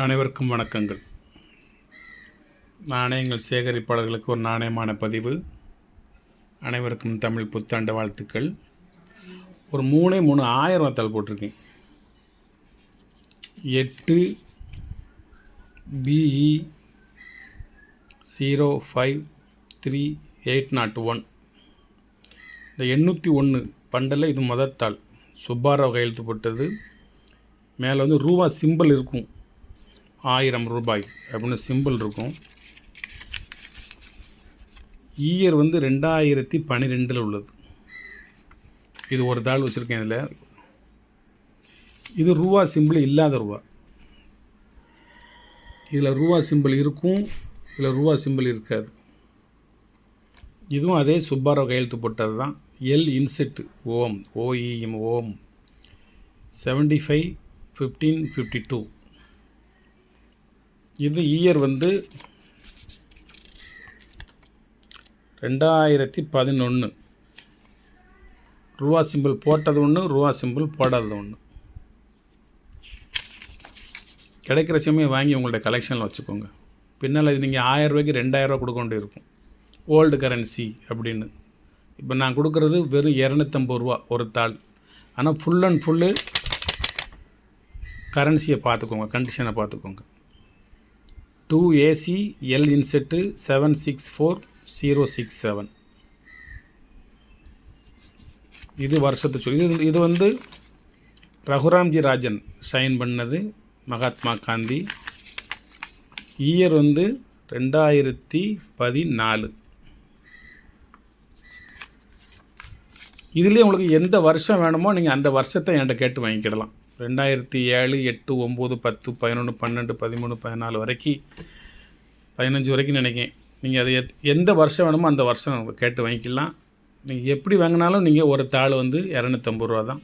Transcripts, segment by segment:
அனைவருக்கும் வணக்கங்கள். நாணயங்கள் சேகரிப்பாளர்களுக்கு ஒரு நாணயமான பதிவு. அனைவருக்கும் தமிழ் புத்தாண்டு வாழ்த்துக்கள். ஒரு 3 1000 வத்தல் போட்டிருக்கேன். 8 BE 053801. இந்த 801 பண்டலில் இது முதத்தாள். சுப்பாராவ் கையெழுத்து போட்டது. மேலே வந்து ரூபா சிம்பிள் இருக்கும். 1000 ரூபாய் அப்படின்னு சிம்பிள் இருக்கும். இயர் வந்து 2012 உள்ளது. இது ஒரு தாள் வச்சுருக்கேன். இதில் இது ரூபா சிம்பிள் இல்லாத ரூபா. இதில் ரூபா சிம்பிள் இருக்கும், இதில் ரூபா சிம்பிள் இருக்காது. இதுவும் அதே சுப்பாராவ் கையெழுத்து போட்டது தான். எல் இன்செட் ஓம் OEM ஓம் 75-15-52. இது இயர் வந்து 2011. ரூபா சிம்பிள் போட்டது ஒன்று, ரூபா சிம்பிள் போடாதது ஒன்று. கிடைக்கிற சமயம் வாங்கி உங்கள்ட்ட கலெக்ஷனில் வச்சுக்கோங்க. பின்னால் இது நீங்கள் 1000 ரூபாய்க்கு 2000 ரூபா கொடுக்க வேண்டி இருக்கும். ஓல்டு கரன்சி அப்படின்னு. இப்போ நான் கொடுக்குறது வெறும் 250 ரூபா ஒரு தாள். ஆனால் ஃபுல் அண்ட் ஃபுல்லு கரன்சியை பார்த்துக்கோங்க, கண்டிஷனை பார்த்துக்கோங்க. 2AC L இன்செட்டு 764067. இது வருஷத்தை சொல்லி இது வந்து ரகுராம்ஜி ராஜன் சைன் பண்ணது, மகாத்மா காந்தி. இயர் வந்து 2014. இதுலேயே உங்களுக்கு எந்த வருஷம் வேணுமோ நீங்கள் அந்த வருஷத்தை என்கிட்ட கேட்டு வாங்கிக்கிடலாம். 2007, 8, 9, 10, 11, 12, 13, 14 வரைக்கும் 15 வரைக்கும் நினைக்கிறேன். நீங்கள் அது எந்த வருஷம் வேணுமோ அந்த வருஷம் கேட்டு வாங்கிக்கலாம். நீங்கள் எப்படி வாங்கினாலும் நீங்கள் ஒரு தாள் வந்து 250 ரூபா தான்.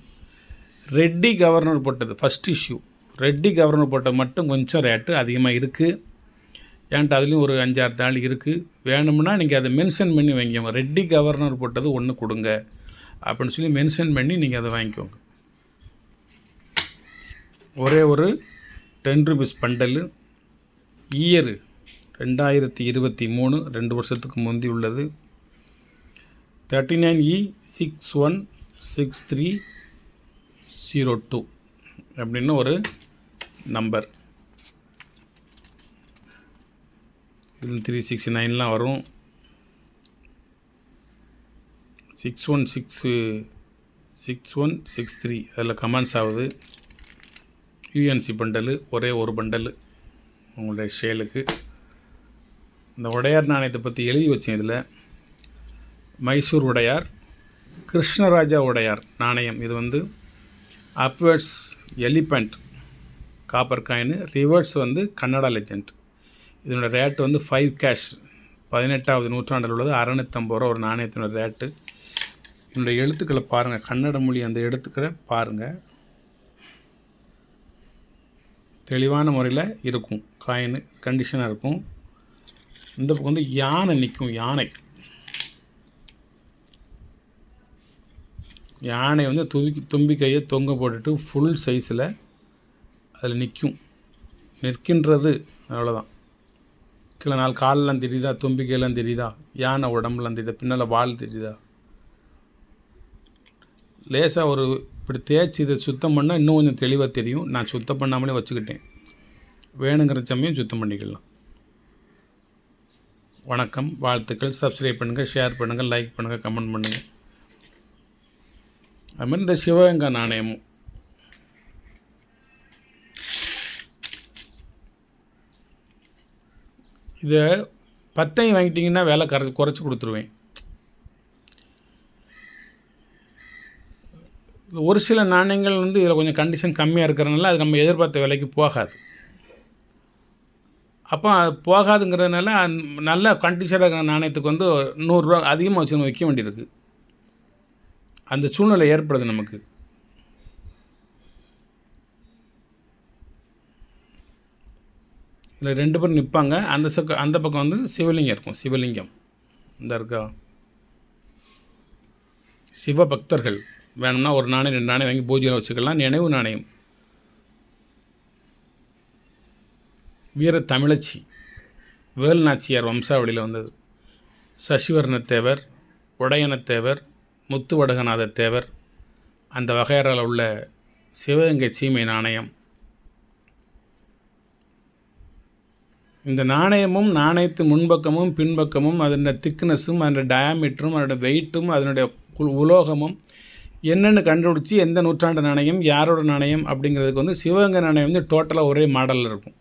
ரெட்டி கவர்னர் போட்டது ஃபஸ்ட் இஷ்யூ. ரெட்டி கவர்னர் போட்டது மட்டும் கொஞ்சம் ரேட்டு அதிகமாக இருக்குது. ஏன்ட்டு அதுலேயும் ஒரு 5-6 தாள் இருக்குது. வேணும்னா நீங்கள் அதை மென்ஷன் பண்ணி வாங்கிக்கோங்க. ரெட்டி கவர்னர் போட்டது ஒன்று கொடுங்க அப்படின்னு சொல்லி மென்ஷன் பண்ணி நீங்கள் அதை வாங்கிக்கோங்க. ஒரே ஒரு 10 ரூபீஸ் பண்டல். இயரு 2023, 2 வருஷத்துக்கு முந்தி உள்ளது. 39E616302 அப்படின்னு ஒரு நம்பர். இதில் 369லாம் வரும். 6163 அதில் கமெண்ட்ஸ் ஆகுது. UNC பண்டலு, ஒரே ஒரு பண்டலு உங்களுடைய ஷேலுக்கு. இந்த உடையார் நாணயத்தை பற்றி எழுதி வச்சேன். இதில் மைசூர் உடையார், கிருஷ்ணராஜா உடையார் நாணயம். இது வந்து Upwards elephant copper coin, reverse வந்து கன்னடா லெஜெண்ட். இதனோட ரேட்டு வந்து 5 கேஷ். 18வது நூற்றாண்டில் உள்ளது. 650 ரூபா ஒரு நாணயத்தினோட ரேட்டு. இதனுடைய எழுத்துக்களை பாருங்கள், கன்னட மொழி அந்த எழுத்துக்களை பாருங்கள். தெளிவான முறையில் இருக்கும். காயின் கண்டிஷனாக இருக்கும். இந்த பக்கம் வந்து யானை நிற்கும். யானை வந்து தும்பி கையை தொங்க போட்டுட்டு ஃபுல் சைஸில் அதில் நிற்கின்றது. அவ்வளோதான். கீழே 4 காலெலாம் தெரியுதா, தும்பி கையெல்லாம் தெரியுதா, யானை உடம்புலாம் தெரியுதா, பின்னால் வால் தெரியுதா. லேசாக ஒரு இப்படி தேய்ச்சி இதை சுத்தம் பண்ணால் இன்னும் கொஞ்சம் தெளிவாக தெரியும். நான் சுத்தம் பண்ணாமலே வச்சுக்கிட்டேன். வேணுங்கிற சமயம் சுத்தம் பண்ணிக்கலாம். வணக்கம், வாழ்த்துக்கள். சப்ஸ்கிரைப் பண்ணுங்கள், ஷேர் பண்ணுங்கள், லைக் பண்ணுங்கள், கமெண்ட் பண்ணுங்கள். அதுமாதிரி இந்த சிவகங்கா நாணயமும் இதை 10 வாங்கிட்டிங்கன்னா விலை குறைச்சி கொடுத்துருவேன். ஒரு சில நாணயங்கள் வந்து இதில் கொஞ்சம் கண்டிஷன் கம்மியாக இருக்கிறதுனால அது நம்ம எதிர்பார்த்த விலைக்கு போகாது. அப்போ போகாதுங்கிறதுனால நல்ல கண்டிஷனாக இருக்கிற நாணயத்துக்கு வந்து 100 ரூபா அதிகமாக வச்சு வைக்க வேண்டியிருக்கு. அந்த சூழ்நிலை ஏற்படுது நமக்கு. இதில் 2 பேர் நிற்பாங்க. அந்த பக்கம் வந்து சிவலிங்கம் இருக்கும். சிவலிங்கம் இந்த இருக்கா. சிவபக்தர்கள் வேணும்னா ஒரு நாணயம் 2 நாணயம் வாங்கி பூஜையில் வச்சுக்கலாம். நினைவு நாணயம். வீர தமிழச்சி வேலுநாச்சியார் வம்சாவளியில் வந்தது. சசிவர்ணத்தேவர், உடையனத்தேவர், முத்துவடகநாத தேவர், அந்த வகையறால் உள்ள சிவகங்கை சீமை நாணயம். இந்த நாணயமும் நாணயத்தின் முன்பக்கமும் பின்பக்கமும் அதனுடைய திக்னஸும் அதனுடைய டயாமீட்டரும் அதனுடைய வெயிட்டும் அதனுடைய உலோகமும் என்னென்னு கண்டுபிடிச்சி எந்த நூற்றாண்டு நாணயம் யாரோட நாணயம் அப்படிங்கிறதுக்கு வந்து சிவகங்கை நாணயம் வந்து டோட்டலாக ஒரே மாடலில் இருக்கும்.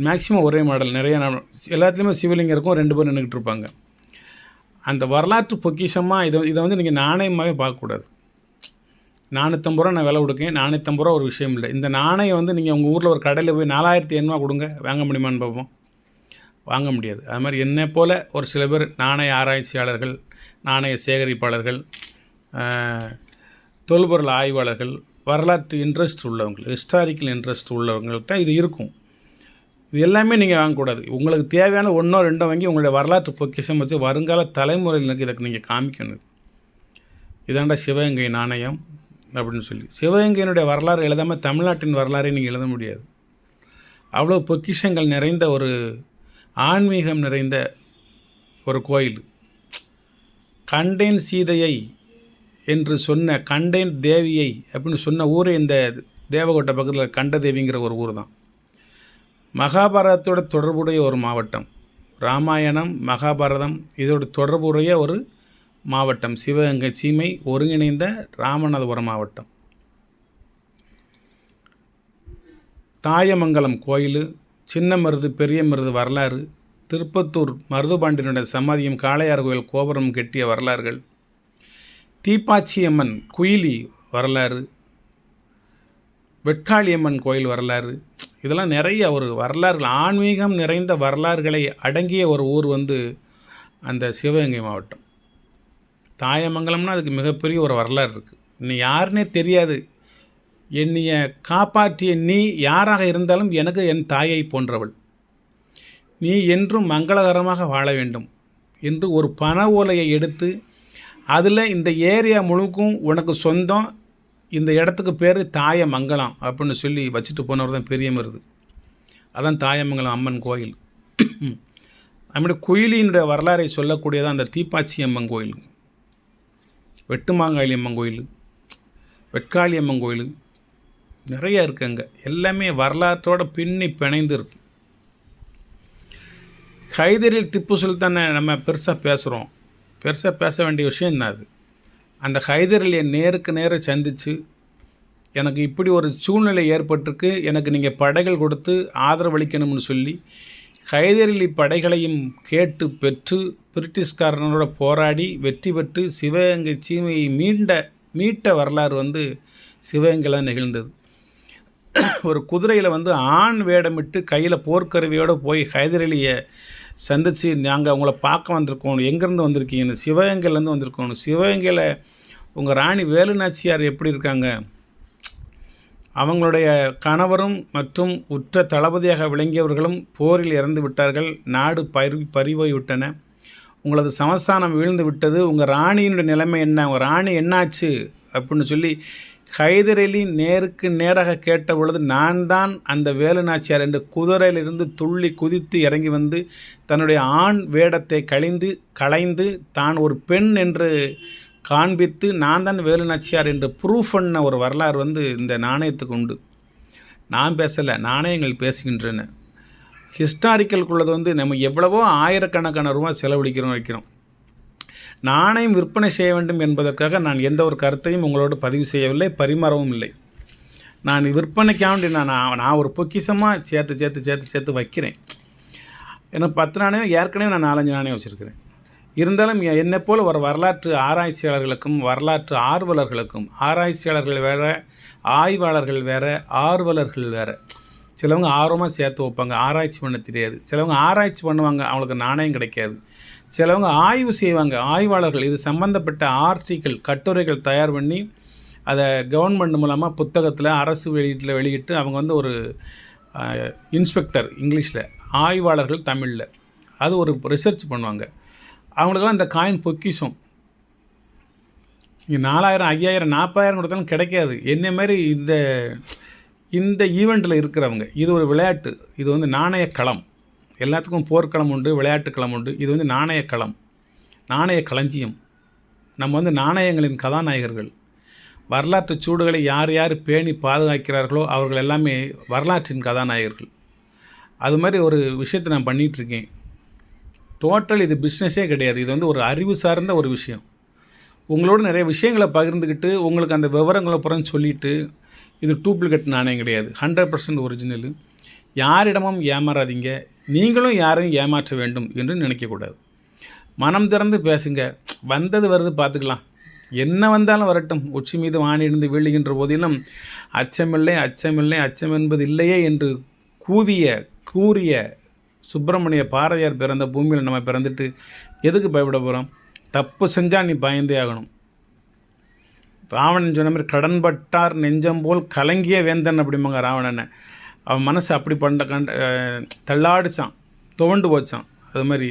மேக்ஸிமம் ஒரே மாடல். நிறைய எல்லாத்துலேயுமே சிவலிங்கம் இருக்கும், 2 பேர் நின்றுக்கிட்டு இருப்பாங்க. அந்த வரலாற்று பொக்கிஷமாக இதை வந்து நீங்கள் நாணயமாகவே பார்க்கக்கூடாது. 450 ரூபா நான் விலை கொடுக்கேன், 450 ரூபா ஒரு விஷயம் இல்லை. இந்த நாணயம் வந்து நீங்கள் உங்கள் ஊரில் ஒரு கடையில் போய் 4500 கொடுங்க, வாங்க முடியுமான்னு பார்ப்போம். வாங்க முடியாது. அது மாதிரி என்னை போல் ஒரு சில பேர் நாணய ஆராய்ச்சியாளர்கள், நாணய சேகரிப்பாளர்கள், தொல்பொருள் ஆய்வாளர்கள், வரலாற்று இன்ட்ரெஸ்ட் உள்ளவங்க, ஹிஸ்டாரிக்கல் இன்ட்ரெஸ்ட் உள்ளவங்கள்ட்ட இது இருக்கும். இது எல்லாமே நீங்கள் வாங்கக்கூடாது. உங்களுக்கு தேவையான 1 or 2 வாங்கி உங்களுடைய வரலாற்று பொக்கிஷம் வச்சு வருங்கால தலைமுறையினருக்கு இதை நீங்கள் காமிக்கணும். இதாண்டா சிவகங்கை நாணயம் அப்படின்னு சொல்லி. சிவகங்கையினுடைய வரலாறு எழுதாமல் தமிழ்நாட்டின் வரலாறை நீங்கள் எழுத முடியாது. அவ்வளோ பொக்கிஷங்கள் நிறைந்த ஒரு ஆன்மீகம் நிறைந்த ஒரு கோயில். கண்டேன் சீதையை என்று சொன்ன, கண்டேன் தேவியை அப்படின்னு சொன்ன ஊரே இந்த தேவகோட்டை பக்கத்தில் கண்டதேவிங்கிற ஒரு ஊர் தான். மகாபாரதத்தோட தொடர்புடைய ஒரு மாவட்டம். ராமாயணம், மகாபாரதம் இதோட தொடர்புடைய ஒரு மாவட்டம் சிவகங்கை சீமை ஒருங்கிணைந்த ராமநாதபுரம் மாவட்டம். தாயமங்கலம் கோயில், சின்ன மருது பெரிய மருது வரலாறு, திருப்பத்தூர் மருதுபாண்டியனுடைய சமாதியம், காளையார் கோயில் கோபுரம் கெட்டிய வரலாறுகள், தீப்பாச்சியம்மன் குயிலி வரலாறு, வெட்காளியம்மன் கோயில் வரலாறு, இதெல்லாம் நிறைய ஒரு வரலாறுகள், ஆன்மீகம் நிறைந்த வரலாறுகளை அடங்கிய ஒரு ஊர் வந்து அந்த சிவகங்கை மாவட்டம். தாயமங்கலம்னா அதுக்கு மிகப்பெரிய ஒரு வரலாறு இருக்குது. இன்னும் யாருன்னே தெரியாது. என்னைய காப்பாற்றிய நீ யாராக இருந்தாலும் எனக்கு என் தாயை போன்றவள், நீ என்றும் மங்களகரமாக வாழ வேண்டும் என்று ஒரு பண ஓலையை எடுத்து அதில் இந்த ஏரியா முழுக்கும் உனக்கு சொந்தம், இந்த இடத்துக்கு பேர் தாயமங்கலம் அப்படின்னு சொல்லி வச்சுட்டு போனவர் தான் பெரிய மருது. அதான் தாயமங்கலம் அம்மன் கோயில். நம்முடைய குயிலினுடைய வரலாறை சொல்லக்கூடியதான் அந்த தீப்பாச்சி அம்மன் கோயில், வெட்டுமாங்காளி அம்மன் கோயில், வெட்காளி அம்மன் கோயில், நிறைய இருக்குது அங்கே. எல்லாமே வரலாற்றோடு பின்னி பிணைந்து இருக்கு. ஹைதரில் திப்பு சுல்தானை நம்ம பெருசாக பேசுகிறோம், பெருசாக பேச வேண்டிய விஷயம் தான் அது. அந்த ஹைதரலியை நேருக்கு நேர சந்தித்து எனக்கு இப்படி ஒரு சூழ்நிலை ஏற்பட்டிருக்கு, எனக்கு நீங்கள் படைகள் கொடுத்து ஆதரவளிக்கணும்னு சொல்லி ஹைதரலி படைகளையும் கேட்டு பெற்று பிரிட்டிஷ்காரனோட போராடி வெற்றி பெற்று சிவகங்கை சீமையை மீட்ட வரலாறு வந்து சிவகங்கையில் நிகழ்ந்தது. ஒரு குதிரையில் வந்து ஆண் வேடமிட்டு கையில் போர்க்கருவியோடு போய் ஹைதரலியை சந்தித்து, நாங்கள் உங்களை பார்க்க வந்திருக்கோம், எங்கேருந்து வந்திருக்கீங்கன்னு, சிவகங்கையிலேருந்து வந்திருக்கோம், சிவகங்கையில் உங்கள் ராணி வேலுநாச்சியார் எப்படி இருக்காங்க, அவங்களுடைய கணவரும் மற்றும் உற்ற தளபதியாக விளங்கியவர்களும் போரில் இறந்து விட்டார்கள், நாடு பறிபோய் விட்டன, உங்களது சமஸ்தானம் வீழ்ந்து விட்டது, உங்கள் ராணியினுடைய நிலைமை என்ன, உங்கள் ராணி என்னாச்சு அப்படின்னு சொல்லி ஹைதரலி நேருக்கு நேராக கேட்ட பொழுது, நான் தான் அந்த வேலுநாச்சியார் என்று குதிரையிலிருந்து துள்ளி குதித்து இறங்கி வந்து தன்னுடைய ஆண் வேடத்தை களைந்து தான் ஒரு பெண் என்று காண்பித்து நான் தான் வேலுநாச்சியார் என்று ப்ரூஃப் பண்ண ஒரு வரலாறு வந்து இந்த நாணயத்துக்கு உண்டு. நான் பேசலை, நாணயங்கள் பேசுகின்றன. ஹிஸ்டாரிக்கலுக்குள்ளது வந்து நம்ம எவ்வளவோ ஆயிரக்கணக்கான ரூபா வைக்கிறோம். நாணயம் விற்பனை செய்ய வேண்டும் என்பதற்காக நான் எந்த ஒரு கருத்தையும் உங்களோடு பதிவு செய்யவில்லை, பரிமாறவும் இல்லை. நான் விற்பனைக்காக நான் ஒரு பொக்கிஷமாக சேர்த்து வைக்கிறேன். ஏன்னா 10 நாணயம் ஏற்கனவே நான் 4-5 நாணயம் வச்சுருக்கிறேன். இருந்தாலும் என்னை போல் ஒரு வரலாற்று ஆராய்ச்சியாளர்களுக்கும் வரலாற்று ஆர்வலர்களுக்கும், ஆராய்ச்சியாளர்கள் வேறு, ஆய்வாளர்கள் வேறு, ஆர்வலர்கள் வேறு. சிலவங்க ஆர்வமாக சேர்த்து வைப்பாங்க, ஆராய்ச்சி பண்ண தெரியாது. சிலவங்க ஆராய்ச்சி பண்ணுவாங்க, அவங்களுக்கு நாணயம் கிடைக்காது. சிலவங்க ஆய்வு செய்வாங்க, ஆய்வாளர்கள் இது சம்மந்தப்பட்ட ஆர்டிக்கல் கட்டுரைகள் தயார் பண்ணி அதை கவர்மெண்ட் மூலமாக புத்தகத்தில் அரசு வெளியிட்டு அவங்க வந்து ஒரு இன்ஸ்பெக்டர் இங்கிலீஷில், ஆய்வாளர்கள் தமிழில், அது ஒரு ரிசர்ச் பண்ணுவாங்க. அவங்களுக்கெல்லாம் இந்த காயின் பொக்கிஷம். இங்கே 4000, 5000, 40,000 கொடுத்தாலும் கிடைக்காது. என்ன மாதிரி இந்த ஈவெண்ட்டில் இருக்கிறவங்க, இது ஒரு விளையாட்டு, இது வந்து நாணய களம். எல்லாத்துக்கும் போர்க்களம் உண்டு, விளையாட்டு களம் உண்டு. இது வந்து நாணய களம், நாணய களஞ்சியம். நம்ம வந்து நாணயங்களின் கதாநாயகர்கள். வரலாற்று சூடுகளை யார் யார் பேணி பாதுகாக்கிறார்களோ அவர்கள் எல்லாமே வரலாற்றின் கதாநாயகர்கள். அது மாதிரி ஒரு விஷயத்தை நான் பண்ணிகிட்ருக்கேன். டோட்டல் இது பிஸ்னஸே கிடையாது. இது வந்து ஒரு அறிவு சார்ந்த ஒரு விஷயம். உங்களோட நிறைய விஷயங்களை பகிர்ந்துக்கிட்டு உங்களுக்கு அந்த விவரங்களை புறம் சொல்லிவிட்டு, இது டூப்ளிகேட் நாணயம் கிடையாது, 100% ஒரிஜினலு. யாரிடமும் ஏமாறாதீங்க. நீங்களும் யாரையும் ஏமாற்ற வேண்டும் என்று நினைக்கக்கூடாது. மனம் திறந்து பேசுங்க. வந்தது வருது பார்த்துக்கலாம், என்ன வந்தாலும் வரட்டும். உச்சி மீது வானிருந்து வீழுகின்ற போதிலும் அச்சமில்லை அச்சமில்லை அச்சம் என்பது இல்லையே என்று கூறிய சுப்பிரமணிய பாரதியார் பிறந்த பூமியில் நம்ம பிறந்துட்டு எதுக்கு பயப்பட போகிறோம்? தப்பு செஞ்சால் நீ பயந்தே ஆகணும். ராவணன் சொன்ன மாதிரி கடன்பட்டார் நெஞ்சம் போல் கலங்கிய வேந்தன் அப்படிம்பாங்க ராவணனை. அவன் மனசு அப்படி தள்ளாடிச்சான், துவண்டு போச்சான். அது மாதிரி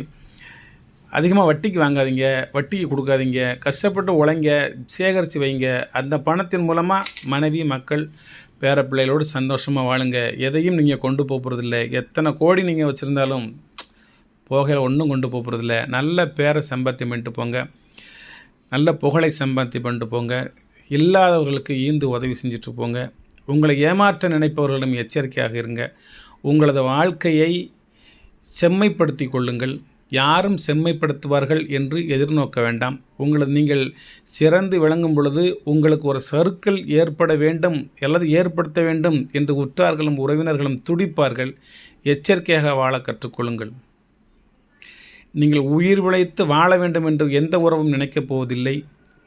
அதிகமாக வட்டிக்கு வாங்காதீங்க, வட்டிக்கு கொடுக்காதீங்க, கஷ்டப்பட்டு உழைங்க, சேகரித்து வைங்க. அந்த பணத்தின் மூலமாக மனைவி மக்கள் பேர பிள்ளைகளோடு சந்தோஷமாக வாழுங்க. எதையும் நீங்கள் கொண்டு போகிறதில்ல. எத்தனை கோடி நீங்கள் வச்சுருந்தாலும் போகையில் ஒன்றும் கொண்டு போகிறதில்ல. நல்ல பேரை சம்பாத்தியம் பண்ணிட்டு போங்க, நல்ல புகழை சம்பாத்தியம் பண்ணிட்டு போங்க. இல்லாதவர்களுக்கு ஈந்து உதவி செஞ்சுட்டு போங்க. உங்களை ஏமாற்ற நினைப்பவர்களிடம் எச்சரிக்கையாக இருங்க. உங்களது வாழ்க்கையை செம்மைப்படுத்தி கொள்ளுங்கள். யாரும் செம்மைப்படுத்துவார்கள் என்று எதிர்நோக்க வேண்டாம். நீங்கள் சிறந்து விளங்கும் பொழுது உங்களுக்கு ஒரு சறுக்கல் ஏற்பட வேண்டும் அல்லது ஏற்படுத்த வேண்டும் என்று உற்றார்களும் உறவினர்களும் துடிப்பார்கள். எச்சரிக்கையாக வாழ கற்றுக்கொள்ளுங்கள். நீங்கள் உயிர் பிழைத்து வாழ வேண்டும் என்று எந்த உறவும் நினைக்கப் போவதில்லை.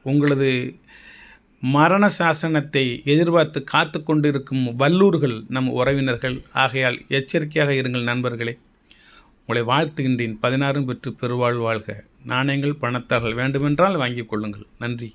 உங்களது மரண சாசனத்தை எதிர்பார்த்து காத்து கொண்டிருக்கும் வல்லூர்கள் நம் உறவினர்கள். ஆகையால் எச்சரிக்கையாக இருங்கள் நண்பர்களே. உங்களை வாழ்த்துகின்றேன். 16 பெற்று பெருவாழ் வாழ்க. நாணயங்கள் பணத்தார்கள் வேண்டுமென்றால் வாங்கிக் கொள்ளுங்கள். நன்றி.